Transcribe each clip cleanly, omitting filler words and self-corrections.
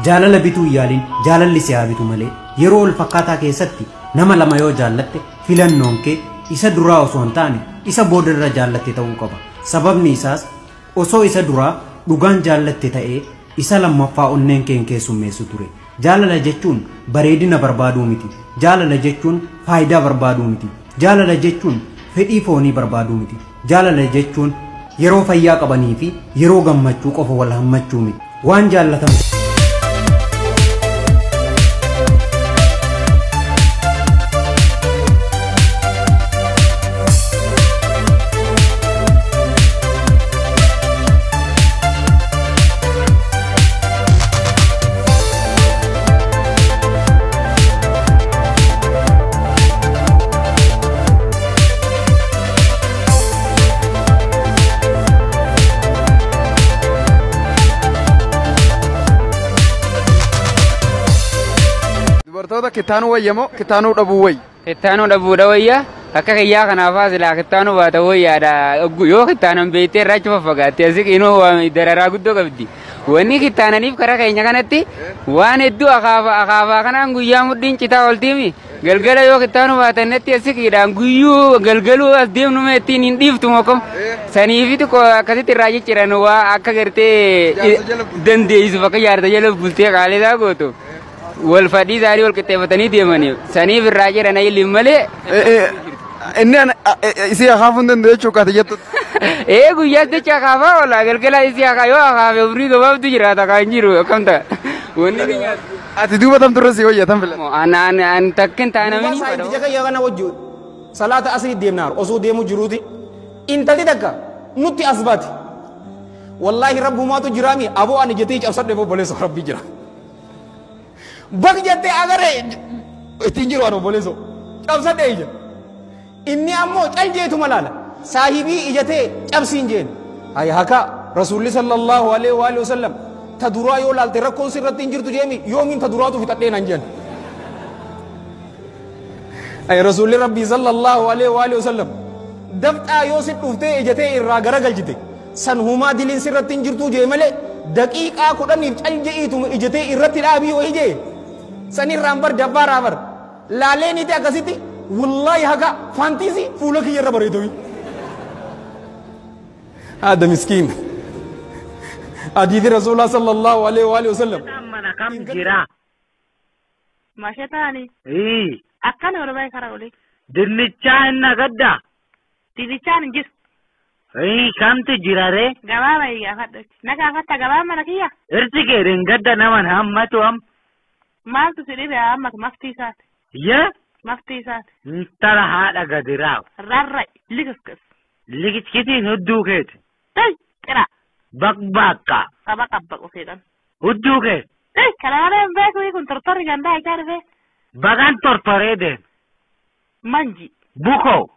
jaalala bituu yaalin jaalalli si habitu malee yeroo ol fakkaataa keessatti nama lama yoo jaallatte filannoon kee isa duraa osoo hin taane isa boodarra jaallatte ta'uu qaba. Sababni isaas osoo isa duraa dhugaan jaallatte ta'ee isa lammaffaa onneen kee keessummeessu ture. Jaalala jechuun bareedina barbaaduu miti. Jaalala jechuun faayidaa barbaaduu miti. Jaalala jechuun fedhii foonii barbaaduu miti. Jaalala jechuun yeroo fayyaa qabanii fi yeroo gammachuu qofa wal hammachuu miti. Waan jaallatamu Bartoota kitaanuu wayyamoo kitaanuu dhabuu wayya. Kitaanuu dhabuudha wayya akka kiyyaa kanaafaa silaa kitaanuu baata wayyaadha yoo kitaanan beektee irraa achi faffagaatte asiqiinuu dararaa guddoo qabdi. Wanni kitaananiif karaa keenya kanatti waan hedduu akaafaa kanaan guyyaa mudhiin citaa oltiimi galgala yoo kitaanuu baatannetti asiqiidhaan guyyuu galgaluu as deemnu meettiin hin dhiiftu mokom saniifitu akkasitti irraa jijjiiran waa akka gartee dandeessu bakka jaarta jala bultee qaalisaa gootu. والفدي زاري والكتابتني ديماني سني في الراجل أنا يلي ملء إني أنا إسي أخافون دندو شو كاتجت إيه قويات ده شخافا ولا قال كلا إسي أخايو أخاف يبري كباب تجرا تكانجيرو كم تا وني أتدو بدم ترسي ويا تام فيلا أنا تكن تانا مني ما سايد جاك يا غنا وجود صلاة أسري ديمنار أسود ديمو جرودي إن تلي دكا نوتي أثبات والله رب ما تجرامي أبو أنا جتيج أصلا دبو بلس ربي جرا بق جتة أجر تيجي وانو بوليسو كم سد إيجا إني أمو تلجي تملالا صاحبي إجته كم سينجين هاي هكا رسول الله صلى الله عليه وآله وسلم تدورا يولال تركون سر تنجر تجيمي يومين تدورا تو في تدين أنجن أي رسول ربي صلى الله عليه وآله وسلم دفت آيوسي تفتي إجته إراغرا قلجته سنهما دلين سر تنجر تجيمله دقيقة كودن تلجي تم إجته إرتي لابي وإجه سني رامبر دبار رامبر لالي نيتي أكسيتي والله هكا فانتيزي فولك يرى بريدوي هذا مسكين حديث رسول الله صلى الله عليه وآله وسلم أنا كم جرا ما شتاني إيه أكن ورباي كراولي دنيتشان نقدا دنيتشان جس إيه كم تجرا ري جواب أيه أخذ نكا جواب ملكية إرتكي رنجدا نمان هم ما توهم ما تسيري يا أمك مفتيسات يا مفتيسات ترى هذا قدراو رر ليكس ليكس كتير هدوكت تي كرا بق أبق وكذا هدوكت تي كلام بيك ويكون ترطر جنبه تعرفه بقى ترطر ده منجي بوكو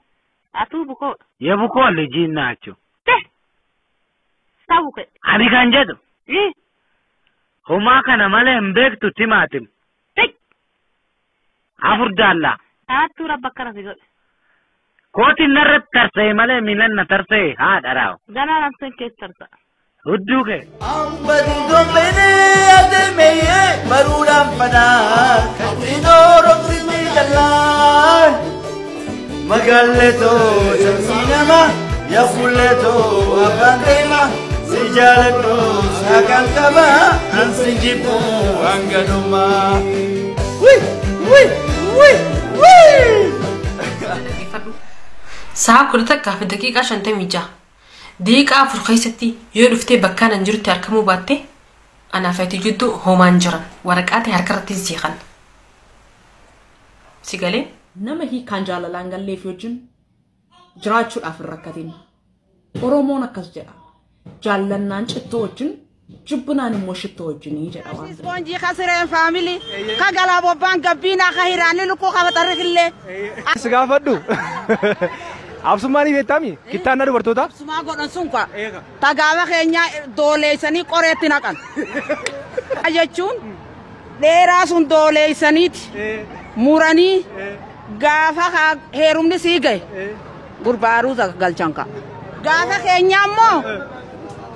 أتو بوكو يا بوكو اللي جينا أشوف تي سووك أنا كان جدو إيه هما كان مالهم بيك تتماتم تي أفرد الله أتو ربك كرسي كوتي نرد ترسي مالهم منن ترسي هذا راو جانا نمسن كيس ترسا هدوك أمبدي دومني أدمي مرورام فنا كتينو رقصني جلال مقالتو شمسينما يفولتو أفانتيما سجالتو ساكن كما أنسجبو أنغنوما وي وي وي وي ساعة كل تكا في الدقيقة عشان تميجا دقيقة فرخيستي يورفتي بكان انجرتي أركمو باتي أنا فاتي جدو هومان جران ورقاتي هركرتي زيخان سيقالي nama hiikaan jaalalaan galleef wajjin jiraachuudhaaf hin rakkatin. Oromoon akkas jedha. Jaallannaan cittoo wajjin jibbinaan immoo shittoo wajjinii jedha waan ta'eef. Ispoonjii kasireen faamilii ka galaa bobbaan gabbiinaa ka hiraanni lukkuu qabatarrikillee. Si gaafadhu. Absummaanii beektami? Kittaanna dubartoota? Absumaa godhan sun kwa tagaaba keenya dooleessanii qoreetti naqan. Jechuun dheeraa sun dooleessaniiti muranii gaafa heerumni sii gahe gurbaaruu galchan ka. Gaafa keenya ammoo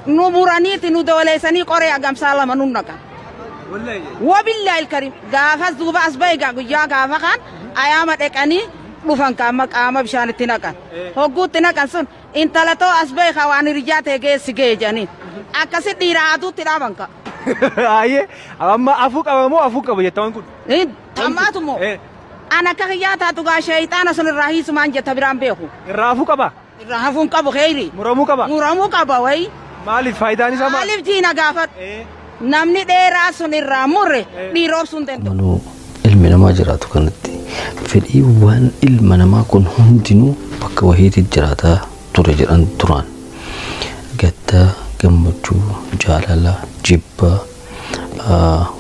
nu muraniiti nu dooleessanii qoree agamsaa lama nu naqan. Wabillahi ilkarim gaafas duuba as bahe guyyaa gaafa kan ayaama dheqanii dhufan qaama bishaanitti naqan. Hogguutti naqan sun intalatoo as bahe waan hiriyyaa ta'e geessi gahee jedhaniin akkasi dhiiraa aduutti dhaaban ka. Ayyee amma afuu qaba moo afuu qaba jettawan kun? Ammaatu moo ana akka hiyyaa taatu gaa sheeyxaana sun irraa hiisumaan jetta biraan beeku. Irraa afuu qaba? Irraa hafuun qabu kheyri. Muramuu qaba? Muramuu qaba wayi. Maaliif faayidaan isaa maal? Maaliif diina gaafadhu? Namni dheeraa sun irraa murre dhiiroobsuun danda'u. Manuu ilmi namaa jiraatu kanatti fedhii waan ilma namaa kun hundinuu bakka wahiitti jiraataa ture jedhan turaan. Gadda, gammachuu, jaalala, jibba,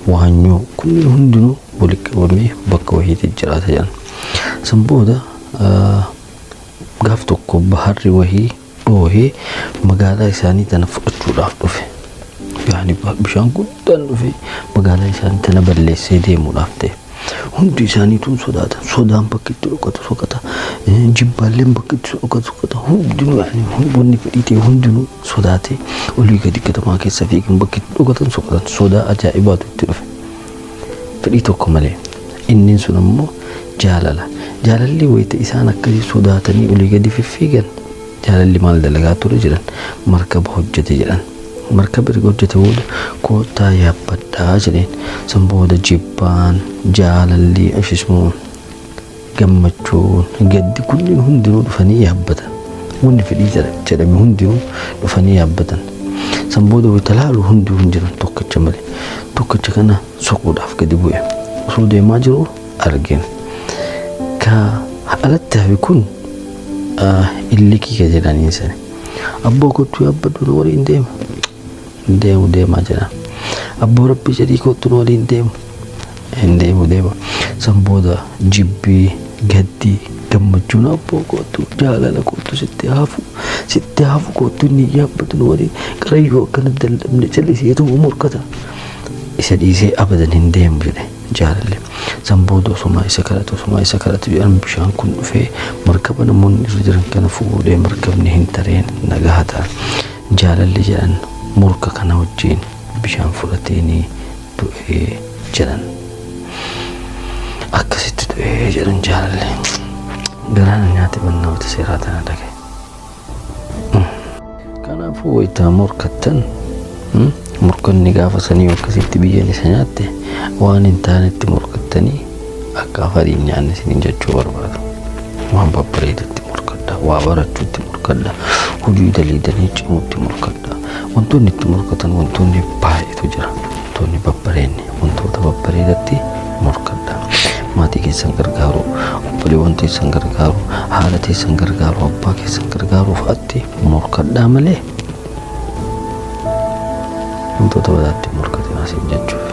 waanyoo kunniin hundinuu walitti qabamee bakka wahiitti jiraata jedhan. San booda gaaf tokko baharri wahii dhoohee magaalaa isaanii tana fudhachuudhaaf dhufe. Yaani bishaan guddaan dhufe magaalaa isaanii tana balleessee deemuudhaaf ta'e. Hundi isaaniitu sodaata. Sodaan bakka itti dhokatu sokata. Jibbaalleen bakka itti dhokatu sokata. Hundinuu wanni fedhii ta'e hundinuu sodaatee olii gadi gatamaa keessa fiigan bakka itti dhokatan sokatan. Sodaa ajaa'ibaatu itti dhufe. Fedhii tokko malee. Inni sun ammoo jaalala. Jaalalli wayita isaan akkasii sodaatanii olii gadi fiffiigan. Jaalalli maal dalagaa ture jedhan markaba hojjete jedhan. Markaba erga hojjete booda koottaa yaabbadhaa jedheen. San booda jibbaan jaalalli ashismuun gammachuun gaddi kunniin hundinuu dhufanii yaabbatan. Wanni fedhii jedhame hundinuu dhufanii yaabbatan. San booda wayita laalu hundinuu hin jiran tokkicha malee. Tokkicha kana soquudhaaf gadi bu'e. Osoo deemaa jiru argeen. Ka alatti hafe kun illikii ka jedhaniin sani. Abboo kottu yaabbadhu nu waliin deema. Deemaa jedha. Abboo rabbi jedhii kottu nu waliin deemu. Deema. San booda jibbii, gaddii, gammachuun abboo kottu jaalala kottu sitti hafu kottu inni yaabbatu nu waliin qarayyoo akkana daldabne calliseetuma morkata. Isa dhiisee abadan hin deemu jedhe jaalalli. San booda osuma isa kadhatu jedhan bishaan kun dhufee markaba namoonni irra jiran kana fuudhee markabni hin tareen nagaa ta'an. Jaalalli jedhan murka kana wajjin bishaan fudhateenii du'ee jedhan. Akkasitti du'ee jedhan jaalalli. Garaana nyaate bannaawwata seeraa tana dhagaye. Kanaafuu wayitaa morkattan murkanni gaafa sanii akkasitti biyyeen isa nyaatte waan hin taanetti morkattanii akka afariin nyaanne isiniin jechuu barbaadu. Waan babbareedatti morkadha, waa barachuutti morkadha, hojii daliidanii cimuutti morkadha. Wantoonni itti morkatan wantoonni baay'eetu jira. Wantoonni babbareedni wantoota babbareedatti morkadha. Maatii keessan gargaaru, obboleewwan keessan gargaaru, haadha keessan gargaaru, abbaa keessan gargaaruuf atti morkadhaa malee wantoota badaatti morkatin asiin jechuudha.